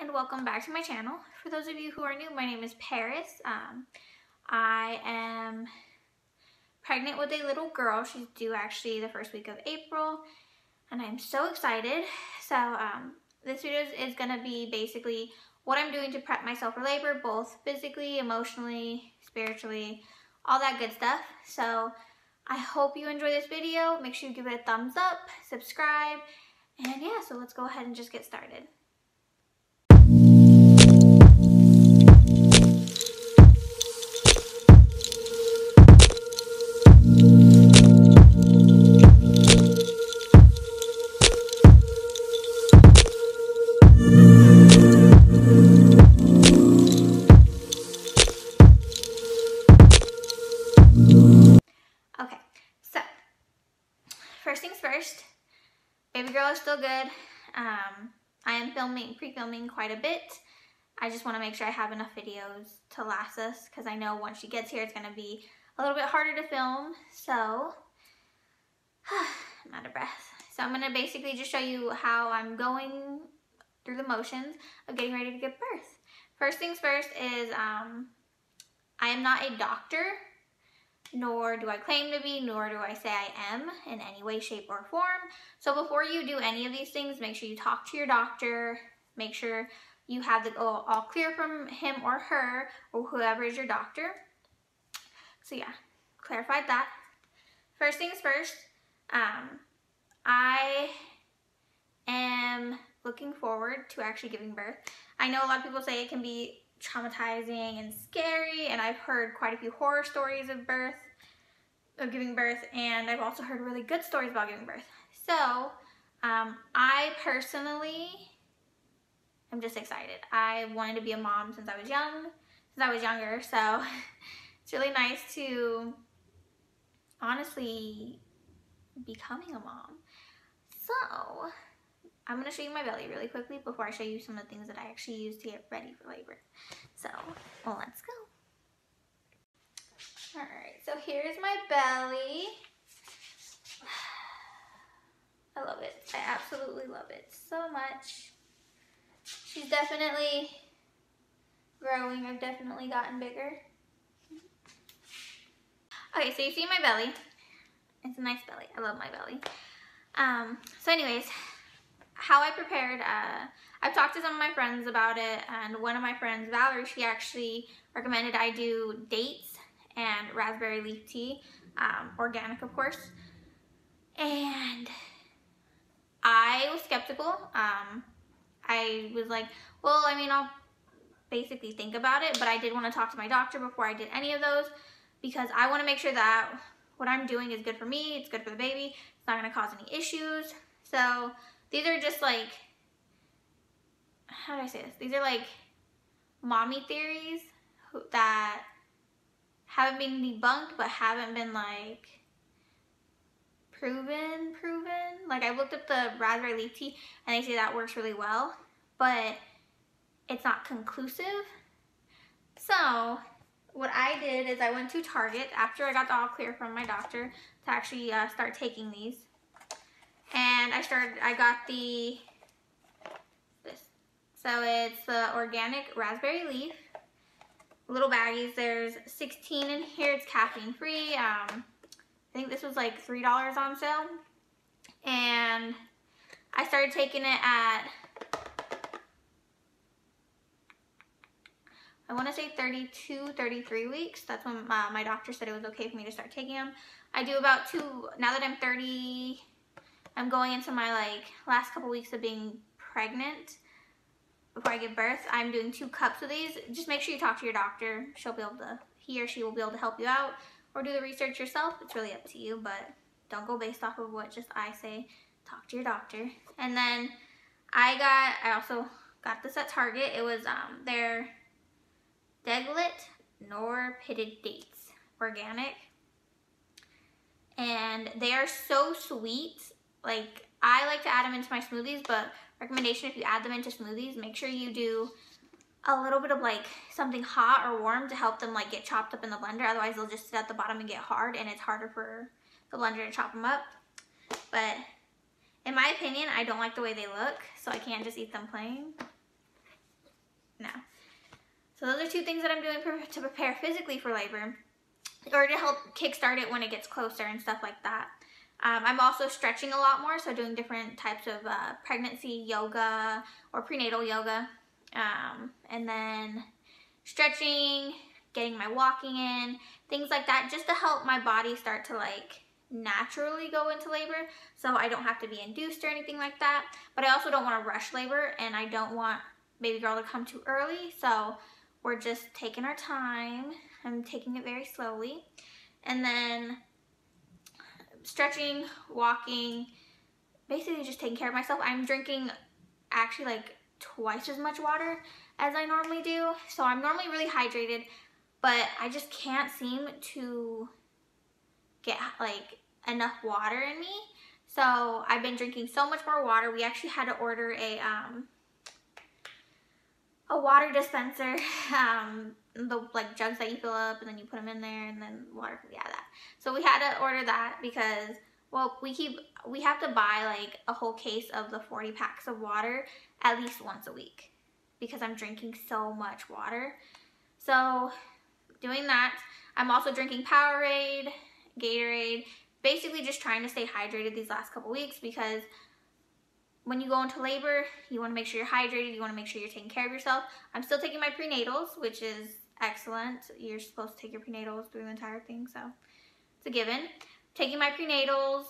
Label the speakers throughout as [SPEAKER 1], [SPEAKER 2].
[SPEAKER 1] and welcome back to my channel. For those of you who are new, my name is Paris. I am pregnant with a little girl. She's due actually the first week of April, and I'm so excited. So this video is going to be basically what I'm doing to prep myself for labor, both physically, emotionally, spiritually, all that good stuff. So I hope you enjoy this video. Make sure you give it a thumbs up, subscribe, and yeah, so let's go ahead and just get started. Okay, so first things first, baby girl is still good. I am pre-filming quite a bit. I just want to make sure I have enough videos to last us, because I know once she gets here it's going to be a little bit harder to film. So I'm out of breath. So I'm going to basically just show you how I'm going through the motions of getting ready to give birth. First things first is I am not a doctor, nor do I claim to be, nor do I say I am in any way, shape, or form. So before you do any of these things, make sure you talk to your doctor. Make sure you have the all clear from him or her or whoever is your doctor. So yeah, clarified that. First things first, I am looking forward to actually giving birth. I know a lot of people say it can be traumatizing and scary, and I've heard quite a few horror stories of giving birth, and I've also heard really good stories about giving birth. So I personally am just excited. I wanted to be a mom since I was younger, so it's really nice to honestly becoming a mom. So I'm going to show you my belly really quickly before I show you some of the things that I actually use to get ready for labor. So, well, let's go. Alright, so here's my belly. I love it. I absolutely love it so much. She's definitely growing. I've definitely gotten bigger. Okay, so you see my belly. It's a nice belly. I love my belly. So anyways, how I prepared, I've talked to some of my friends about it, and one of my friends, Valerie, she actually recommended I do dates and raspberry leaf tea, organic of course, and I was skeptical. I was like, well, I mean, I'll basically think about it, but I did want to talk to my doctor before I did any of those, because I want to make sure that what I'm doing is good for me, it's good for the baby, it's not going to cause any issues. So these are just like, how do I say this? These are like mommy theories that haven't been debunked, but haven't been like proven. Like I looked up the raspberry leaf tea and they say that works really well, but it's not conclusive. So what I did is I went to Target after I got the all clear from my doctor to actually start taking these. And I got this. So it's the organic raspberry leaf. Little baggies, there's 16 in here. It's caffeine free. I think this was like $3 on sale. And I started taking it at, I want to say 32, 33 weeks. That's when my doctor said it was okay for me to start taking them. I do about now that I'm 30, I'm going into my like last couple weeks of being pregnant. Before I give birth, I'm doing 2 cups of these. Just make sure you talk to your doctor. He or she will be able to help you out, or do the research yourself. It's really up to you, but don't go based off of what just I say. Talk to your doctor. And then I also got this at Target. It was their Deglet Nor Pitted Dates, organic. And they are so sweet. Like, I like to add them into my smoothies, but recommendation, if you add them into smoothies, make sure you do a little bit of like something hot or warm to help them like get chopped up in the blender. Otherwise they'll just sit at the bottom and get hard, and it's harder for the blender to chop them up. But in my opinion, I don't like the way they look, so I can't just eat them plain. now. So those are two things that I'm doing to prepare physically for labor, or to help kickstart it when it gets closer and stuff like that. I'm also stretching a lot more, so doing different types of pregnancy yoga or prenatal yoga. And then stretching, getting my walking in, things like that, just to help my body start to like naturally go into labor, so I don't have to be induced or anything like that. But I also don't want to rush labor, and I don't want baby girl to come too early, so we're just taking our time. I'm taking it very slowly. And then stretching, walking, basically just taking care of myself. I'm drinking actually like twice as much water as I normally do. So I'm normally really hydrated, but I just can't seem to get like enough water in me. So I've been drinking so much more water. We actually had to order a water dispenser, the like jugs that you fill up and then you put them in there and then water, yeah, that. So we had to order that because, well, we have to buy like a whole case of the 40 packs of water at least once a week because I'm drinking so much water. So doing that. I'm also drinking Powerade, Gatorade, basically just trying to stay hydrated these last couple weeks, because when you go into labor, you want to make sure you're hydrated, you want to make sure you're taking care of yourself. I'm still taking my prenatals, which is excellent. You're supposed to take your prenatals through the entire thing, so it's a given. Taking my prenatals,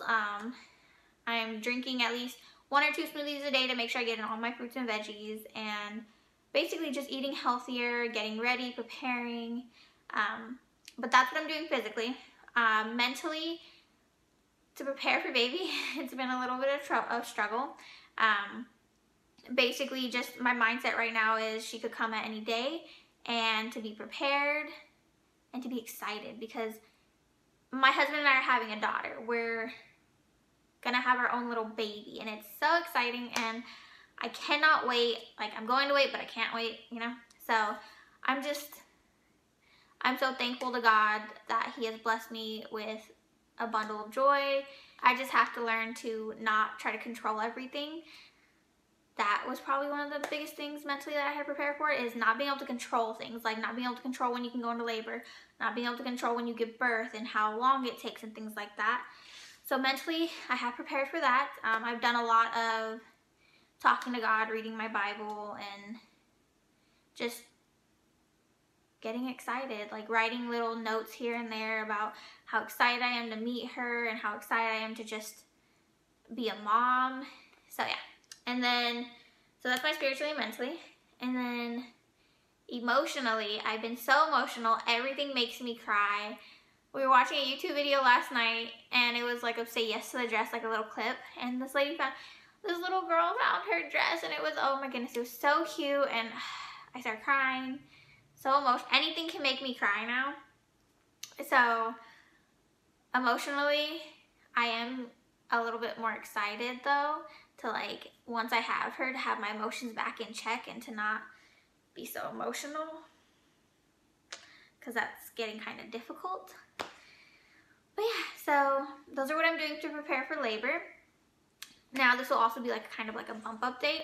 [SPEAKER 1] I'm drinking at least 1 or 2 smoothies a day to make sure I get in all my fruits and veggies, and basically just eating healthier, getting ready, preparing. But that's what I'm doing physically. Mentally, to prepare for baby, it's been a little bit of struggle. Basically just my mindset right now is she could come at any day, and to be prepared and to be excited, because my husband and I are having a daughter. We're gonna have our own little baby, and it's so exciting, and I cannot wait. Like, I'm going to wait, but I can't wait, you know? So I'm so thankful to God that he has blessed me with a bundle of joy. I just have to learn to not try to control everything. That was probably one of the biggest things mentally that I had to prepare for, is not being able to control things, like not being able to control when you can go into labor, not being able to control when you give birth and how long it takes and things like that. So mentally, I have prepared for that. I've done a lot of talking to God, reading my Bible, and just getting excited, like writing little notes here and there about how excited I am to meet her and how excited I am to just be a mom. So yeah. And then, so that's my spiritually and mentally. And then emotionally, I've been so emotional. Everything makes me cry. We were watching a YouTube video last night, and it was like a Say Yes to the Dress, like a little clip. And this lady found, this little girl found her dress, and it was, oh my goodness, it was so cute. And I started crying. So emotional. Anything can make me cry now. So emotionally, I am a little bit more excited though, to like, once I have her, to have my emotions back in check and to not be so emotional, because that's getting kind of difficult. But yeah, so those are what I'm doing to prepare for labor. Now this will also be like kind of like a bump update.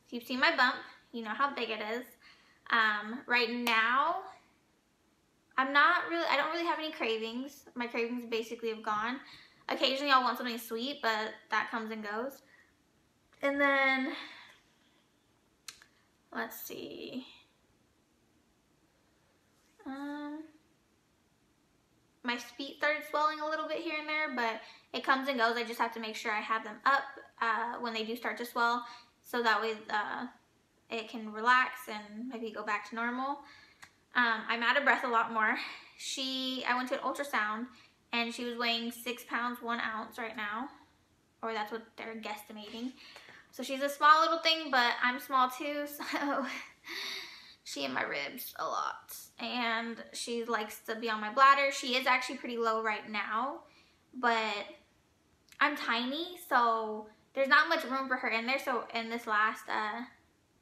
[SPEAKER 1] So you've seen my bump, you know how big it is. Right now, I don't really have any cravings. My cravings basically have gone. Occasionally I'll want something sweet, but that comes and goes. And then, let's see. My feet started swelling a little bit here and there, but it comes and goes. I just have to make sure I have them up when they do start to swell, so that way it can relax and maybe go back to normal. I'm out of breath a lot more. I went to an ultrasound, and she was weighing 6 pounds 1 ounce right now, or that's what they're guesstimating. So she's a small little thing, but I'm small too, so she in my ribs a lot. And she likes to be on my bladder. She is actually pretty low right now, but I'm tiny, so there's not much room for her in there. So in this last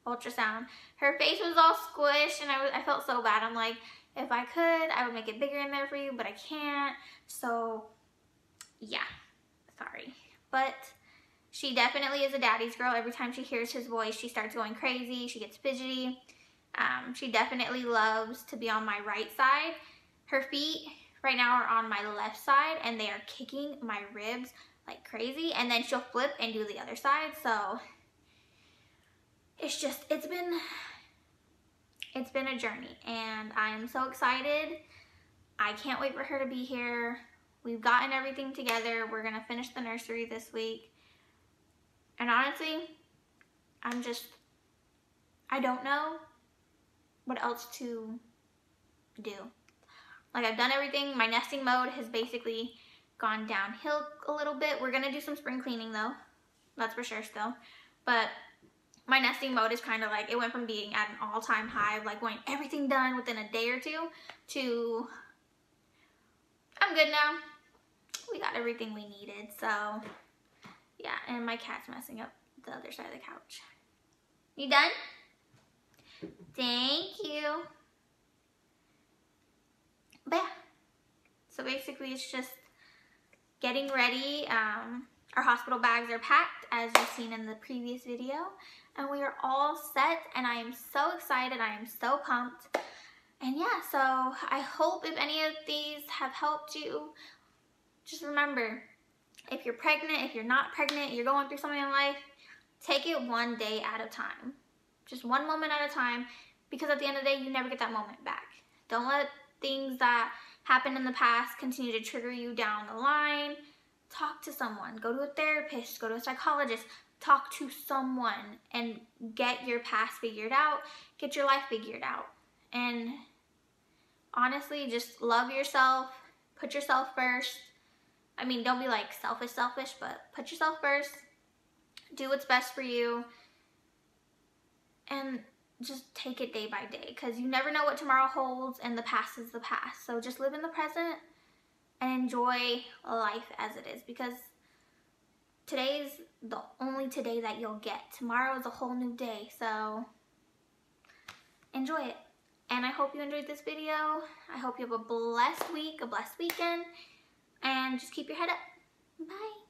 [SPEAKER 1] ultrasound, her face was all squished, and I felt so bad. I'm like, if I could, I would make it bigger in there for you, but I can't. So yeah, sorry. But she definitely is a daddy's girl. Every time she hears his voice, she starts going crazy. She gets fidgety. She definitely loves to be on my right side. Her feet right now are on my left side and they are kicking my ribs like crazy, and then she'll flip and do the other side. So it's been a journey, and I'm so excited. I can't wait for her to be here. We've gotten everything together. We're gonna finish the nursery this week. And honestly, I don't know what else to do. Like, I've done everything. My nesting mode has basically gone downhill a little bit. We're gonna do some spring cleaning though, that's for sure still. But my nesting mode is kind of like, it went from being at an all-time high of like wanting everything done within a day or two to I'm good now. We got everything we needed. So yeah, and my cat's messing up the other side of the couch. You done? Thank you. But yeah, so basically it's just getting ready. Our hospital bags are packed, as you've seen in the previous video, and we are all set, and I am so excited. I am so pumped. And yeah, so I hope if any of these have helped you, just remember, if you're pregnant, if you're not pregnant, you're going through something in life, take it one day at a time. Just one moment at a time, because at the end of the day, you never get that moment back. Don't let things that happened in the past continue to trigger you down the line. Talk to someone. Go to a therapist. Go to a psychologist. Talk to someone and get your past figured out. Get your life figured out. And honestly, just love yourself. Put yourself first. I mean, don't be like selfish, but put yourself first. Do what's best for you. And just take it day by day, because you never know what tomorrow holds, and the past is the past. So just live in the present and enjoy life as it is, because today's the only today that you'll get. Tomorrow is a whole new day, so enjoy it. And I hope you enjoyed this video. I hope you have a blessed week, a blessed weekend, and just keep your head up. Bye.